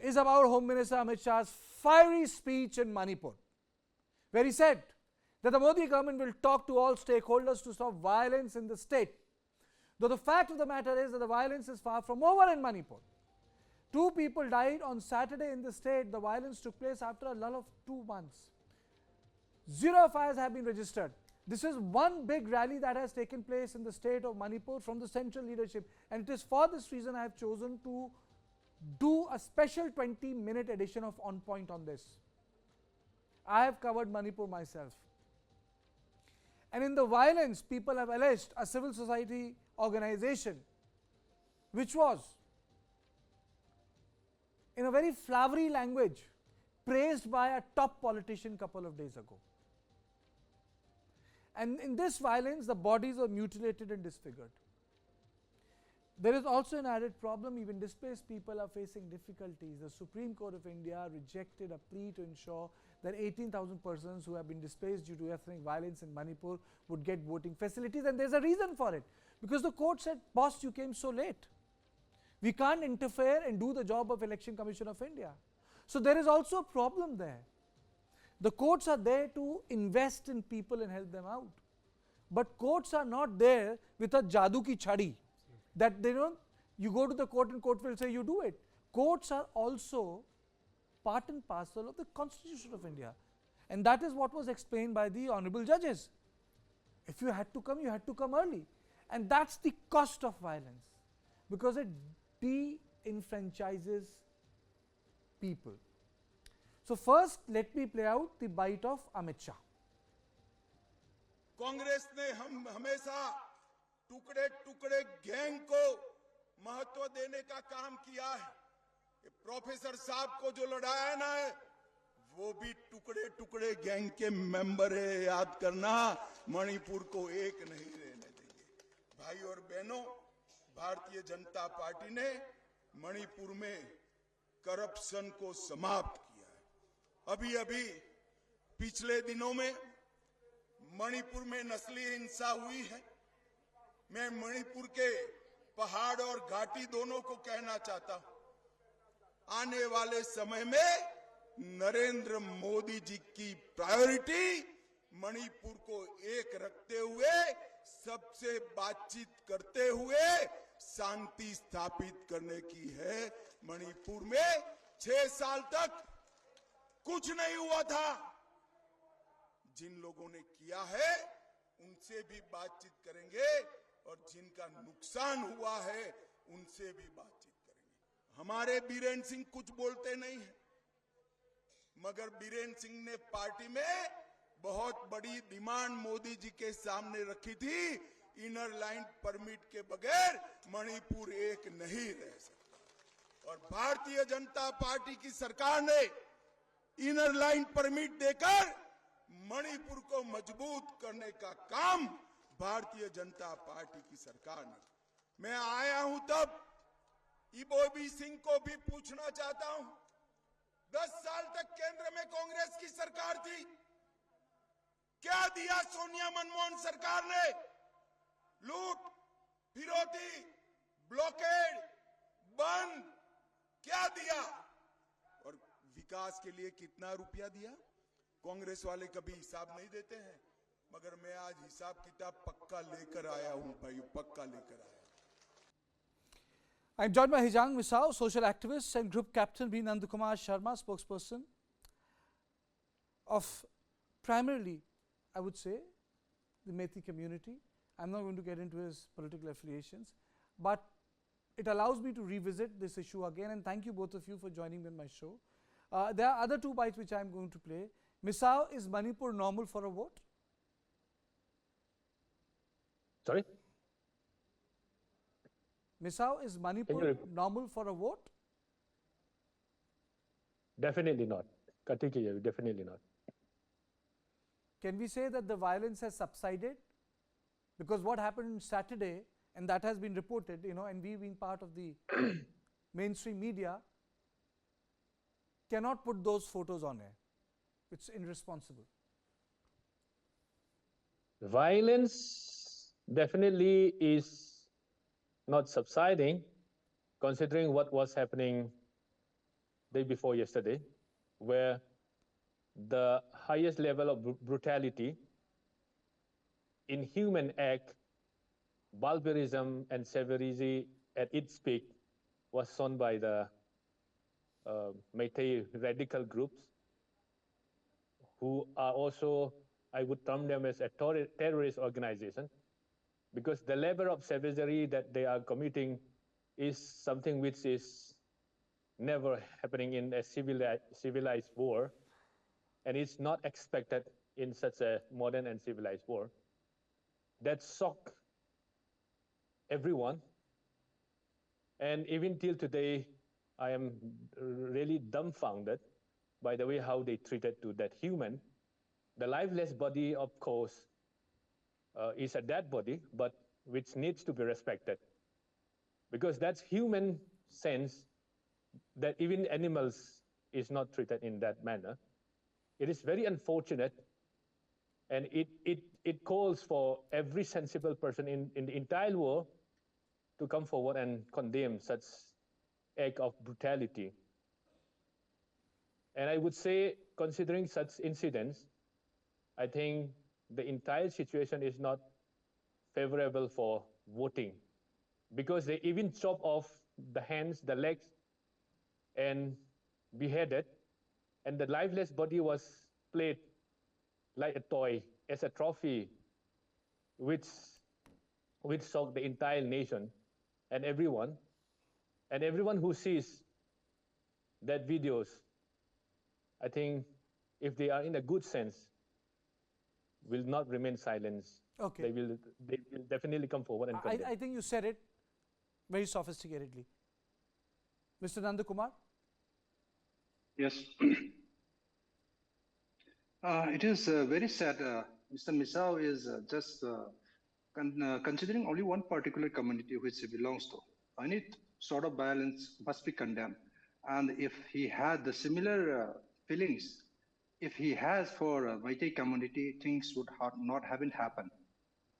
is about Home Minister Amit Shah's fiery speech in Manipur, where he said that the Modi government will talk to all stakeholders to stop violence in the state. Though the fact of the matter is that the violence is far from over in Manipur. 2 people died on Saturday in the state. The violence took place after a lull of 2 months. 0 fires have been registered. This is one big rally that has taken place in the state of Manipur from the central leadership, and it is for this reason I have chosen to do a special 20-minute edition of On Point on this. I have covered Manipur myself. And in the violence, people have alleged a civil society organization which was, in a very flowery language, praised by a top politician couple of days ago. And in this violence, the bodies were mutilated and disfigured. There is also an added problem. Even displaced people are facing difficulties. The Supreme Court of India rejected a plea to ensure that 18,000 persons who have been displaced due to ethnic violence in Manipur would get voting facilities, and there's a reason for it. Because the court said, boss, you came so late. We can't interfere and do the job of Election Commission of India. So there is also a problem there. The courts are there to invest in people and help them out. But courts are not there with a jadoo ki chhadi, that they don't, you go to the court and court will say you do it. Courts are also part and parcel of the Constitution of India. And that is what was explained by the honorable judges. If you had to come, you had to come early. And that's the cost of violence, because it de-enfranchises people. So first, let me play out the bite of Amit Shah. Congress ने हम हमेशा टुकड़े टुकड़े gang को महत्व देने का काम किया है। ये प्रोफेसर साहब को जो लड़ाया ना है, वो भी टुकड़े टुकड़े गैंग के मेंबर है। याद करना, मणिपुर को एक नहीं रहने देंगे। भाई और बहनों, भारतीय जनता पार्टी ने मणिपुर में करप्शन को समाप्त किया है। अभी अभी पिछले दिनों में मणिपुर में नस्ली हिंसा हुई है। मैं मणिपुर के पहाड़ और घाटी दोनों को कहना चाहता हूं, आने वाले समय में नरेंद्र मोदी जी की प्रायोरिटी मणिपुर को एक रखते हुए, सबसे बातचीत करते हुए शांति स्थापित करने की है। मणिपुर में 6 साल तक कुछ नहीं हुआ था। जिन लोगों ने किया है उनसे भी बातचीत करेंगे, और जिनका नुकसान हुआ है उनसे भी बातचीत करेंगे। हमारे बीरेन सिंह कुछ बोलते नहीं है, मगर बीरेन सिंह ने पार्टी में बहुत बड़ी डिमांड मोदी जी के सामने रखी थी। इनर लाइन परमिट के बगैर मणिपुर एक नहीं रह सकता, और भारतीय जनता पार्टी की सरकार ने इनर लाइन परमिट देकर मणिपुर को मजबूत करने का काम भारतीय जनता पार्टी की सरकार ने। मैं आया हूं तब इबोबी सिंह को भी पूछना चाहता हूं, 10 साल तक केंद्र में कांग्रेस की सरकार थी, क्या दिया सोनिया मनमोहन सरकार ने? लूट, फिरौती, ब्लॉकेड, बंद, क्या दिया? और विकास के लिए कितना रुपया दिया? कांग्रेस वाले कभी हिसाब नहीं देते हैं, मगर मैं आज हिसाब किताब पक्का लेकर आया हूं भाई, पक्का लेकर आया। I'm joined by Hijang Misao, social activist and group captain, B. Nandakumar Sharma, spokesperson of primarily, I would say, the Methi community. I'm not going to get into his political affiliations, but it allows me to revisit this issue again, and thank you both of you for joining me on my show. There are other 2 bites which I'm going to play. Misao, is Manipur normal for a vote? Sorry? Misao, is Manipur normal for a vote? Definitely not. Kartikeya, definitely not. Can we say that the violence has subsided? Because what happened Saturday, and that has been reported, and we being part of the mainstream media, cannot put those photos on air. It's irresponsible. Violence definitely is not subsiding, considering what was happening day before yesterday, where the highest level of brutality, inhuman act, barbarism, and savagery at its peak was shown by the Meitei radical groups, who are also, I would term them as a terrorist organization, because the level of savagery that they are committing is something which is never happening in a civilized war, and it's not expected in such a modern and civilized war. That shocked everyone, and even till today, I am really dumbfounded by the way how they treated to that human. The lifeless body, of course, is a dead body, but which needs to be respected, because that's human sense that even animals is not treated in that manner. It is very unfortunate, and it calls for every sensible person in the entire world to come forward and condemn such act of brutality. And I would say, considering such incidents, I think the entire situation is not favorable for voting, because they even chop off the hands, the legs, and beheaded, and the lifeless body was played like a toy as a trophy, which shocked the entire nation and everyone who sees that videos. I think if they are in a good sense, will not remain silent. Okay. They will definitely come forward and condemn. I think you said it very sophisticatedly. Mr. Nandakumar? Yes. It is very sad. Mr. Misao is just considering only one particular community which he belongs to. Any sort of violence must be condemned. And if he had the similar feelings, if he has for Meitei community, things would not have happened.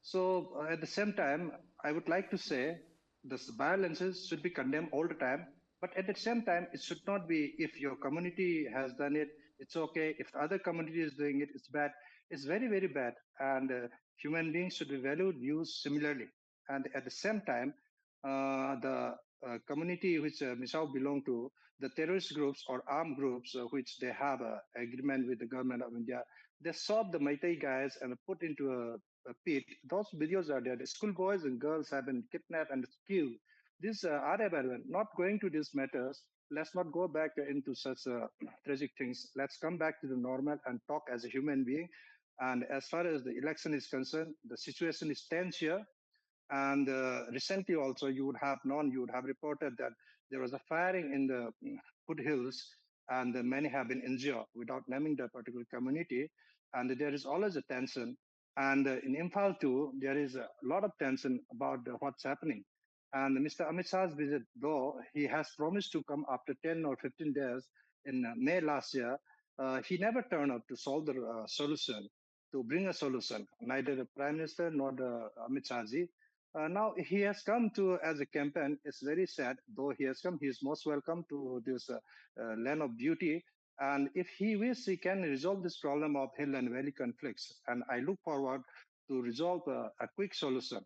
So at the same time, I would like to say this violences should be condemned all the time. But at the same time, it should not be if your community has done it, it's okay. If the other community is doing it, it's bad. It's very, very bad. And human beings should be valued, used similarly. And at the same time, the community which Misao belong to, the terrorist groups or armed groups which they have an agreement with the government of India, they sought the Meitei guys and put into a pit. Those videos are there. The schoolboys and girls have been kidnapped and killed. These are irrelevant. Not going to these matters. Let's not go back into such tragic things. Let's come back to the normal and talk as a human being. And as far as the election is concerned, the situation is tense here. And recently also, you would have reported that there was a firing in the foothills, and many have been injured without naming the particular community. And there is always a tension. And in Imphal too, there is a lot of tension about what's happening. And Mr. Amit Shah's visit, though he has promised to come after 10 or 15 days in May last year, he never turned up to solve the solution, to bring a solution, neither the Prime Minister nor the Amit Shahji. Now he has come to as a campaign. It's very sad, though he has come. He is most welcome to this land of beauty. And if he wishes, he can resolve this problem of hill and valley conflicts. And I look forward to resolve a quick solution.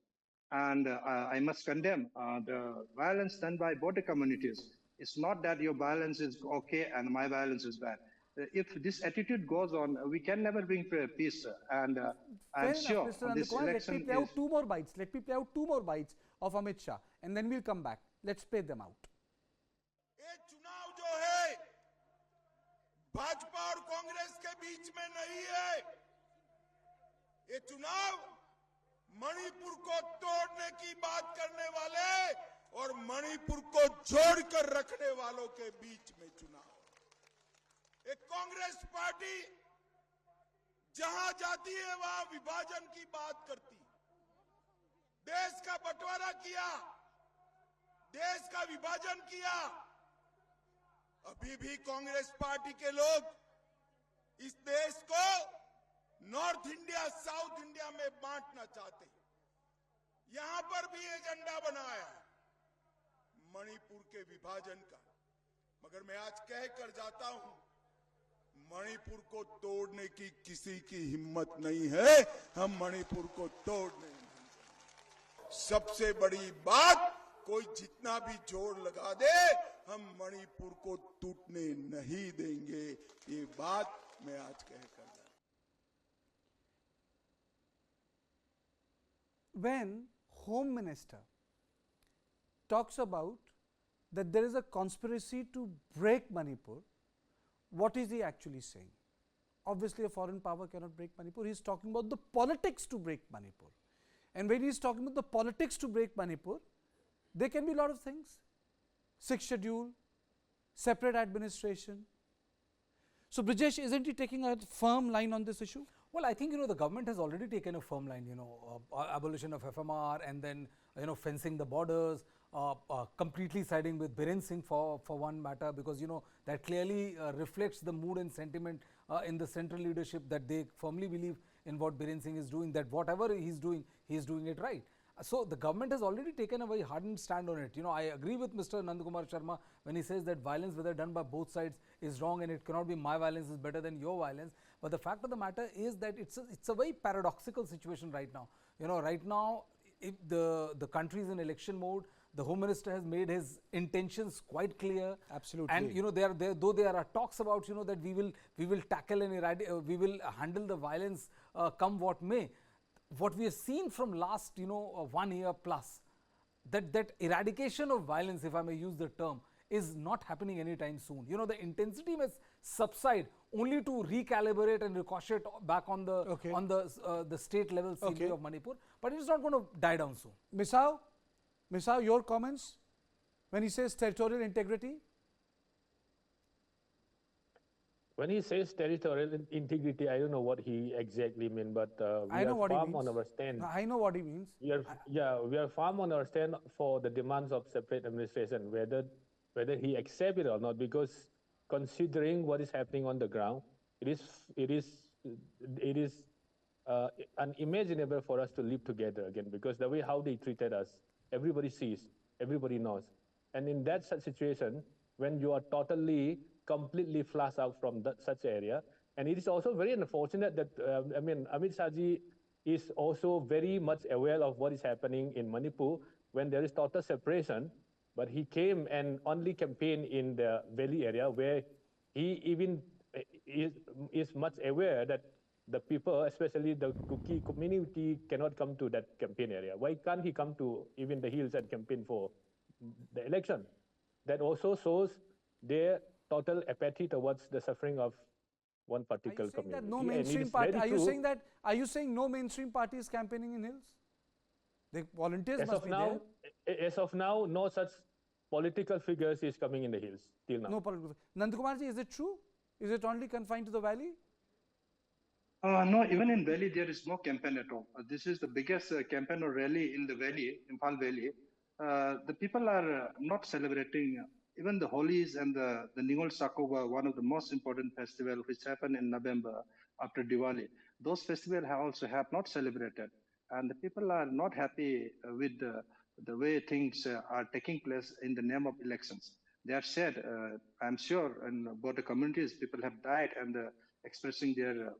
And I must condemn the violence done by border communities. It's not that your violence is okay and my violence is bad. If this attitude goes on, we can never bring peace. And I'm sure Mr. this Nandakumar, let election me play out two more bites. Let me play out two more bites of Amit Shah, and then we'll come back. Let's play them out. ये चुनाव जो है भाजपा और कांग्रेस के बीच में नहीं है। ये चुनाव मणिपुर को तोड़ने की बात करने वाले और मणिपुर को जोड़कर रखने वालों के बीच में चुनाव। एक कांग्रेस पार्टी जहां जाती है वहां विभाजन की बात करती, देश का बंटवारा किया, देश का विभाजन किया। अभी भी कांग्रेस पार्टी के लोग इस देश को नॉर्थ इंडिया साउथ इंडिया में बांटना चाहते हैं। यहां पर भी एजेंडा बनाया है मणिपुर के विभाजन का। मगर मैं आज कह कर जाता हूं, मणिपुर को तोड़ने की किसी की हिम्मत नहीं है। हम मणिपुर को तोड़ने नहीं देंगे। सबसे बड़ी बात, कोई जितना भी जोर लगा दे, हम मणिपुर को टूटने नहीं देंगे। ये बात मैं आज कह कर जाता हूं। When Home Minister talks about that there is a conspiracy to break Manipur, what is he actually saying? Obviously, a foreign power cannot break Manipur. He is talking about the politics to break Manipur. And when he is talking about the politics to break Manipur, there can be a lot of things. Sixth schedule, separate administration. So, Brijesh, isn't he taking a firm line on this issue? Well, I think the government has already taken a firm line. Abolition of FMR, and then fencing the borders, completely siding with Biren Singh for one matter, because that clearly reflects the mood and sentiment in the central leadership, that they firmly believe in what Biren Singh is doing, that whatever he is doing it right. So the government has already taken a very hardened stand on it. I agree with Mr. Nandakumar Sharma when he says that violence, whether done by both sides, is wrong, and it cannot be my violence is better than your violence. But the fact of the matter is that it's a very paradoxical situation right now. Right now, if the country is in election mode, the Home Minister has made his intentions quite clear. Absolutely. And though there are talks about that we will tackle and we will handle the violence come what may. What we have seen from last 1 year plus, that eradication of violence, if I may use the term, is not happening anytime soon. The intensity may subside only to recalibrate and ricochet back on the state level CV of Manipur, but it is not going to die down soon. Misao, your comments when he says territorial integrity? When he says territorial integrity, I don't know what he exactly means, but I know what he means. on our stand. I know what he means. We are firm on our stand for the demands of separate administration, whether he accepts it or not, because considering what is happening on the ground, it is unimaginable for us to live together again, because the way how they treated us, everybody sees, everybody knows. And in that such situation, when you are completely flushed out from such area, and it is also very unfortunate that, Amit Shahji is also very much aware of what is happening in Manipur when there is total separation, but he came and only campaigned in the valley area, where he even is much aware that the people, especially the Kuki community, cannot come to that campaign area. Why can't he come to even the hills and campaign for the election? That also shows their total apathy towards the suffering of one particular community. No mainstream party. Are you saying no mainstream party is campaigning in hills? The volunteers must be there. As of now, no such political figures is coming in the hills till now. No political. Nandakumarji, is it true? Is it only confined to the valley? No, even in Valley, there is no campaign at all. This is the biggest campaign or rally in the Valley, Imphal Valley. The people are not celebrating even the Holies and the Ningol Sakoba, one of the most important festivals which happen in November after Diwali. Those festivals have not celebrated. And the people are not happy with the way things are taking place in the name of elections. They are sad, I'm sure, and both the communities, people have died and expressing their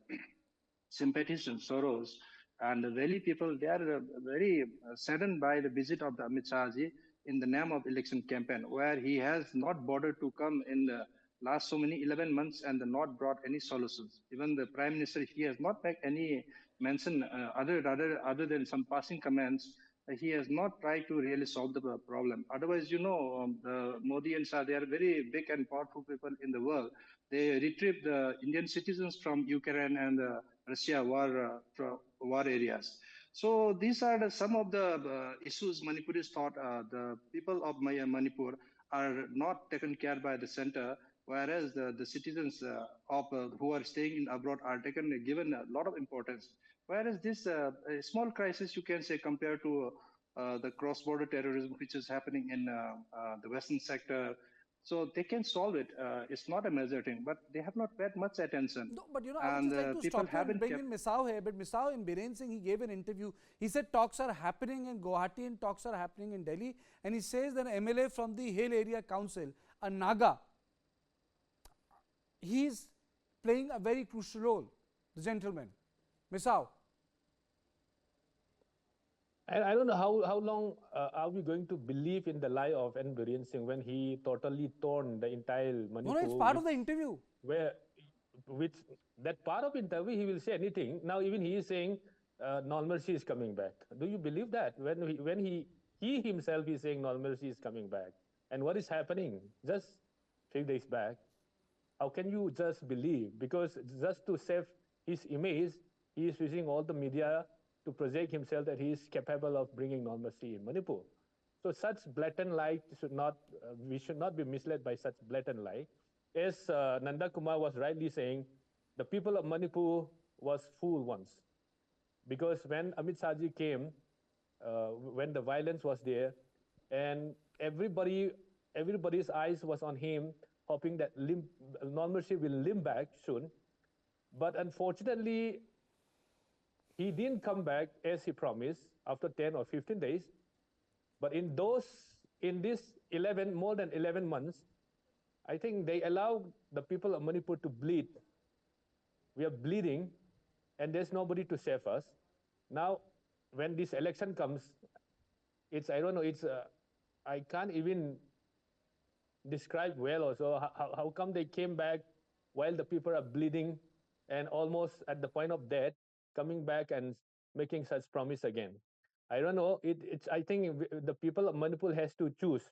sympathies and sorrows. And the Valley people, they are very saddened by the visit of the Amit Shahji in the name of election campaign, where he has not bothered to come in the last so many 11 months and not brought any solutions. Even the Prime Minister, he has not made any mention other than some passing comments. He has not tried to really solve the problem. Otherwise, the Modi and Shah, they are very big and powerful people in the world. They retrieved the Indian citizens from Ukraine and Russia war areas. So these are some of the issues Manipuris thought the people of Manipur are not taken care by the center, whereas the citizens who are staying in abroad are given a lot of importance. Whereas this small crisis, you can say, compared to the cross-border terrorism which is happening in the Western sector, so they can solve it. It's not a major thing, but they have not paid much attention. No, but I would just like to stop you and bring in Misao here. But Misao, in Biren Singh, he gave an interview. He said talks are happening in Guwahati and talks are happening in Delhi. And he says that an MLA from the Hill Area Council, a Naga, he's playing a very crucial role, the gentleman. Misao. I don't know how long are we going to believe in the lie of N. Biren Singh when he totally torn the entire Manipur. No, it's part of the interview. Where, which that part of interview he will say anything. Now even he is saying normalcy is coming back. Do you believe that when he himself is saying normalcy is coming back? And what is happening just 3 days back? How can you just believe? Because just to save his image, he is using all the media to project himself that he is capable of bringing normalcy in Manipur. So such blatant lie should not, we should not be misled by such blatant lie. As Nanda Kumar was rightly saying, the people of Manipur was fooled once. Because when Amit Shahji came, when the violence was there, and everybody's eyes was on him, hoping that normalcy will limp back soon. But unfortunately, he didn't come back as he promised after 10 or 15 days. But in this more than 11 months, I think they allow the people of Manipur to bleed. We are bleeding, and there's nobody to save us. Now, when this election comes, I don't know, I can't even describe well also how come they came back while the people are bleeding and almost at the point of death, coming back and making such promise again. I don't know. I think the people of Manipur has to choose.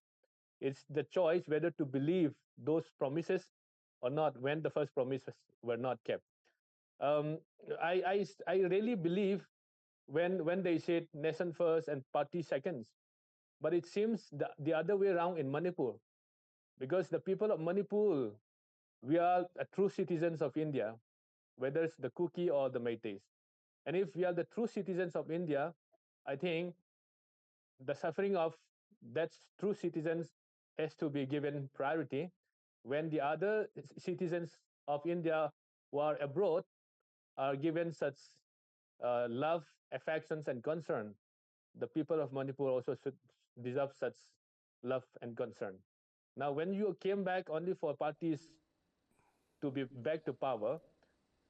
It's the choice whether to believe those promises or not when the first promises were not kept. I really believe when they said nation first and party seconds, but it seems the other way around in Manipur, because the people of Manipur, we are true citizens of India, whether it's the Kuki or the Meiteis. And if we are the true citizens of India, I think the suffering of that true citizens has to be given priority when the other citizens of India who are abroad are given such love, affections, and concern. The people of Manipur also should deserve such love and concern. Now, when you came back only for parties to be back to power,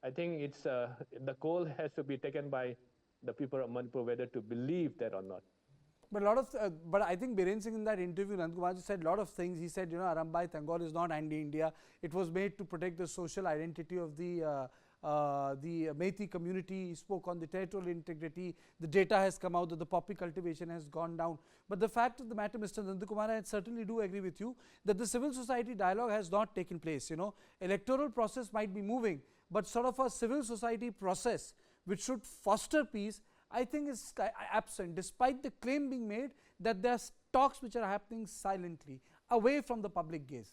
I think it's the call has to be taken by the people of Manipur whether to believe that or not. But I think Biren Singh in that interview, Nandakumar said a lot of things. He said, Arambai Tangol is not anti-India. It was made to protect the social identity of the Meitei community. He spoke on the territorial integrity. The data has come out that the poppy cultivation has gone down. But the fact of the matter, Mr. Nandakumar, I certainly do agree with you that the civil society dialogue has not taken place. Electoral process might be moving, but sort of a civil society process which should foster peace, I think is absent, despite the claim being made that there are talks which are happening silently, away from the public gaze.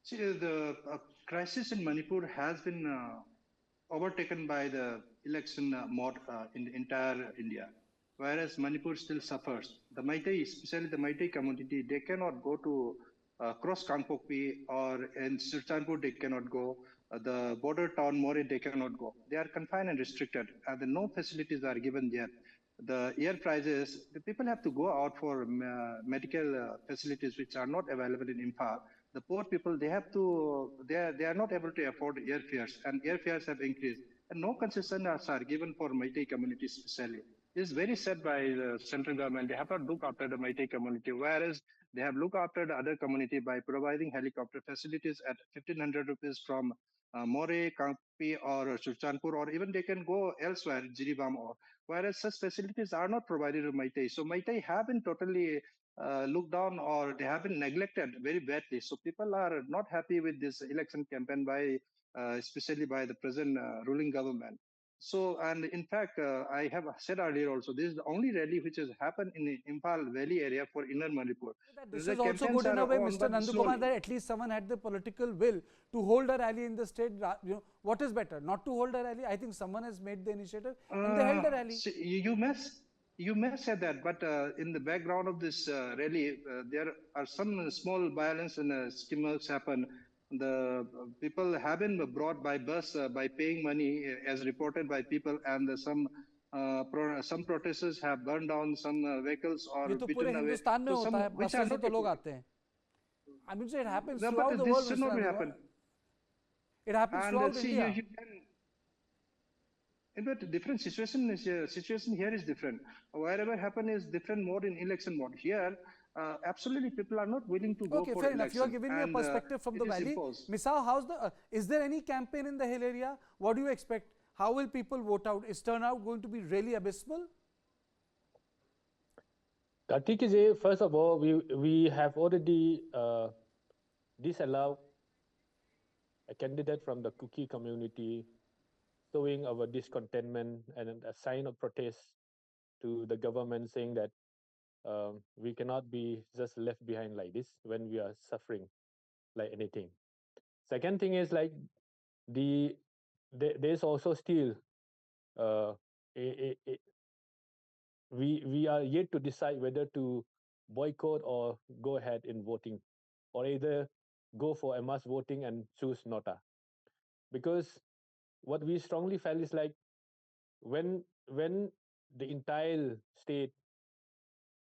See, the crisis in Manipur has been overtaken by the election mode in the entire India, whereas Manipur still suffers. The Meitei, especially the Meitei community, they cannot go to cross Kangpokpi, or in Surchanpur they cannot go. The border town More they cannot go. They are confined and restricted, and no facilities are given there. The air prices, the people have to go out for medical facilities which are not available in Imphal. The poor people, they are not able to afford airfares, and airfares have increased. And no concessions are given for Meitei community especially. This is very sad by the central government. They have not looked after the Meitei community, whereas they have looked after the other community by providing helicopter facilities at 1,500 rupees from More, Kampi, or Surchanpur, or even they can go elsewhere, Jiribam, whereas such facilities are not provided to Meitei. So Meitei have been totally looked down, or they have been neglected very badly. So people are not happy with this election campaign by, especially by the present ruling government. So, and in fact, I have said earlier also, this is the only rally which has happened in the Imphal Valley area for Inner Manipur. This is also good in a way, Mr. Nandakumar, that at least someone had the political will to hold a rally in the state. What is better, not to hold a rally? I think someone has made the initiative and they held a rally. You may say that, but in the background of this rally, there are some small violence and skimmers happen. The people have been brought by bus by paying money, as reported by people, and some protesters have burned down some vehicles or ये तो पूरे beaten away. Hindustan में होता है, Which बसों are से not तो लोग आते हैं. I mean, so it happens No, throughout but the this world, should Mr. not be Anurag. happen. It happens And throughout see, India. you can. But different situation here is different. Wherever happen is different mode in election mode. Here, absolutely, people are not willing to go Okay, for fair enough. You are election, giving me a and perspective from it the is valley. imposed. Misao, how's the? Is there any campaign in the hill area? What do you expect? How will people vote out? Is turnout going to be really abysmal? TKJ, first of all, we have already disallowed a candidate from the Kuki community, showing our discontentment and a sign of protest to the government, saying that we cannot be just left behind like this when we are suffering like anything. Second thing is like there's also still uh, we are yet to decide whether to boycott or go ahead in voting, or either go for a mass voting and choose nota, because what we strongly felt is like when the entire state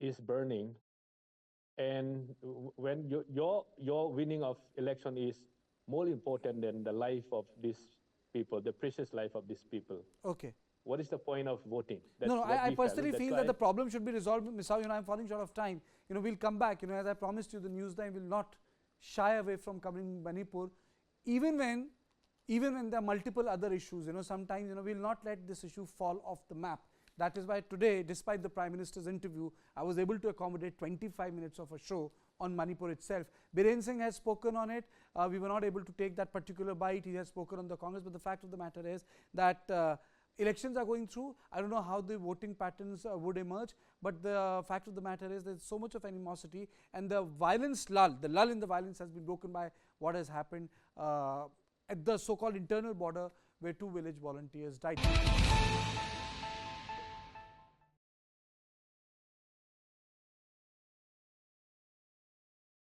is burning, and when your winning of election is more important than the life of these people, the precious life of these people, Okay. what is the point of voting? That's No, no, what I we felt. personally That's feel why that the problem should be resolved. Misao, I'm falling short of time. We'll come back. As I promised you, the News9 will not shy away from covering Manipur, even when there are multiple other issues. Sometimes we'll not let this issue fall off the map. That is why today, despite the Prime Minister's interview, I was able to accommodate 25 minutes of a show on Manipur itself. Biren Singh has spoken on it. We were not able to take that particular bite. He has spoken on the Congress, but the fact of the matter is that elections are going through. I don't know how the voting patterns would emerge, but the fact of the matter is there's so much of animosity, and the lull in the violence has been broken by what has happened at the so-called internal border, where 2 village volunteers died.